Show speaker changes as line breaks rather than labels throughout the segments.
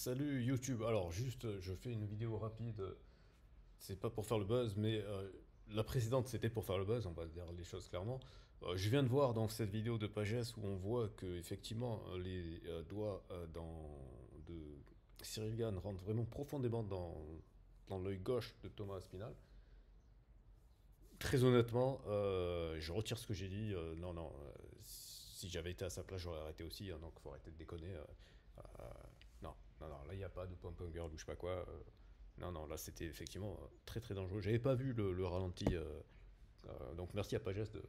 Salut YouTube. Alors juste, je fais une vidéo rapide. C'est pas pour faire le buzz, mais la précédente c'était pour faire le buzz. On va dire les choses clairement. Je viens de voir dans cette vidéo de Pagès où on voit que effectivement les doigts de Cyril Gann rentrent vraiment profondément dans l'œil gauche de Thomas Aspinall. Très honnêtement, je retire ce que j'ai dit. Non, non. Si j'avais été à sa place, j'aurais arrêté aussi, hein, donc faut arrêter de déconner. Euh, non, non, non, là il n'y a pas de pom-pom girl ou je sais pas quoi. Non, non, là c'était effectivement très très dangereux. J'avais pas vu le ralenti. Donc merci à Pagès de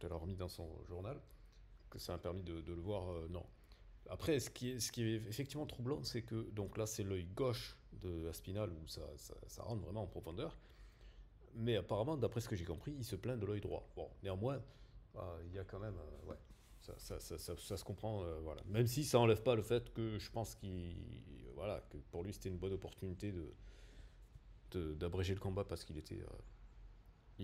l'avoir mis dans son journal, que ça m'a permis de le voir. Non. Après, ce qui est effectivement troublant, c'est que donc là c'est l'œil gauche de Aspinall où ça rentre vraiment en profondeur. Mais apparemment, d'après ce que j'ai compris, il se plaint de l'œil droit. Bon, néanmoins, il y a quand même. Ouais, ça se comprend. Voilà. Même si ça enlève pas le fait que je pense voilà, que pour lui c'était une bonne opportunité d'abréger le combat parce il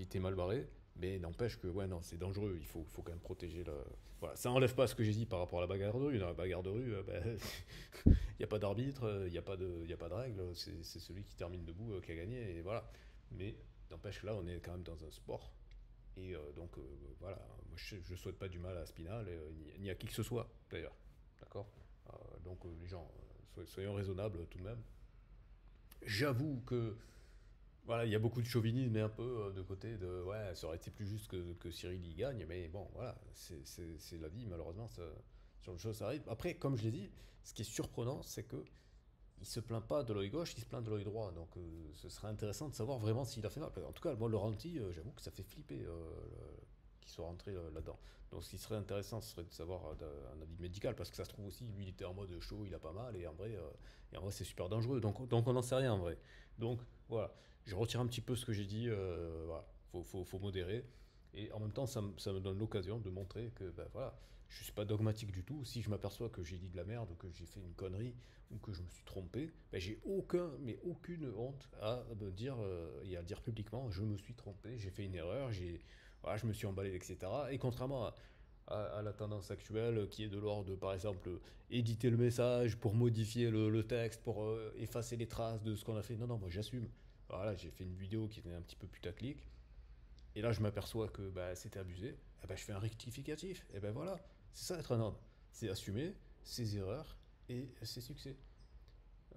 était mal barré. Mais n'empêche que, ouais, non, c'est dangereux. Il faut quand même protéger le. Voilà, ça enlève pas ce que j'ai dit par rapport à la bagarre de rue. Dans la bagarre de rue, ben, il n'y a pas d'arbitre, il y a pas de règle. C'est celui qui termine debout qui a gagné. Et voilà. Mais n'empêche que là, on est quand même dans un sport. Et donc, voilà, moi, je souhaite pas du mal à Spinal, ni à qui que ce soit, d'ailleurs. D'accord. Donc, les gens, soyons raisonnables tout de même. J'avoue que, voilà, il y a beaucoup de chauvinisme et un peu de côté de, ouais, ça aurait été plus juste que Cyril y gagne, mais bon, voilà, c'est la vie, malheureusement, ce genre de choses, ça arrive. Après, comme je l'ai dit, ce qui est surprenant, c'est que il se plaint pas de l'œil gauche, il se plaint de l'œil droit. Donc ce serait intéressant de savoir vraiment s'il a fait mal. En tout cas, moi, le ralenti, j'avoue que ça fait flipper qu'il soit rentré là-dedans. Donc ce qui serait intéressant, ce serait de savoir un avis médical, parce que ça se trouve aussi, lui, il était en mode chaud, il a pas mal, et en vrai c'est super dangereux. Donc on n'en sait rien en vrai. Donc voilà, je retire un petit peu ce que j'ai dit. Voilà, faut modérer. Et en même temps, ça me donne l'occasion de montrer que, ben voilà, je suis pas dogmatique du tout. Si je m'aperçois que j'ai dit de la merde, ou que j'ai fait une connerie, ou que je me suis trompé, ben j'ai aucune honte à me dire et à dire publiquement, je me suis trompé, j'ai fait une erreur, voilà, je me suis emballé, etc. Et contrairement à la tendance actuelle qui est de l'ordre de, par exemple, éditer le message pour modifier le texte, pour effacer les traces de ce qu'on a fait. Non, non, moi j'assume. Voilà, j'ai fait une vidéo qui était un petit peu putaclic. Et là, je m'aperçois que bah, c'était abusé. Et ben, je fais un rectificatif. Et ben voilà, c'est ça être un homme. C'est assumer ses erreurs et ses succès.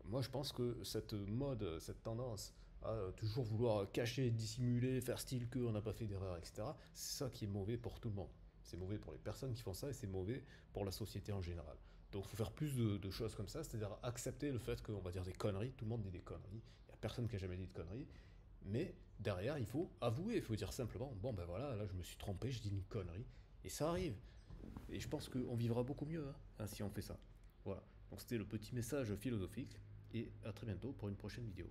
Moi, je pense que cette mode, cette tendance à toujours vouloir cacher, dissimuler, faire style qu'on n'a pas fait d'erreur, etc., c'est ça qui est mauvais pour tout le monde. C'est mauvais pour les personnes qui font ça et c'est mauvais pour la société en général. Donc il faut faire plus de choses comme ça, c'est-à-dire accepter le fait qu'on va dire des conneries, tout le monde dit des conneries, il n'y a personne qui a jamais dit de conneries, mais derrière il faut avouer, il faut dire simplement, bon ben voilà, là je me suis trompé, je dis une connerie, et ça arrive. Et je pense qu'on vivra beaucoup mieux hein, si on fait ça. Voilà. Donc c'était le petit message philosophique. Et à très bientôt pour une prochaine vidéo.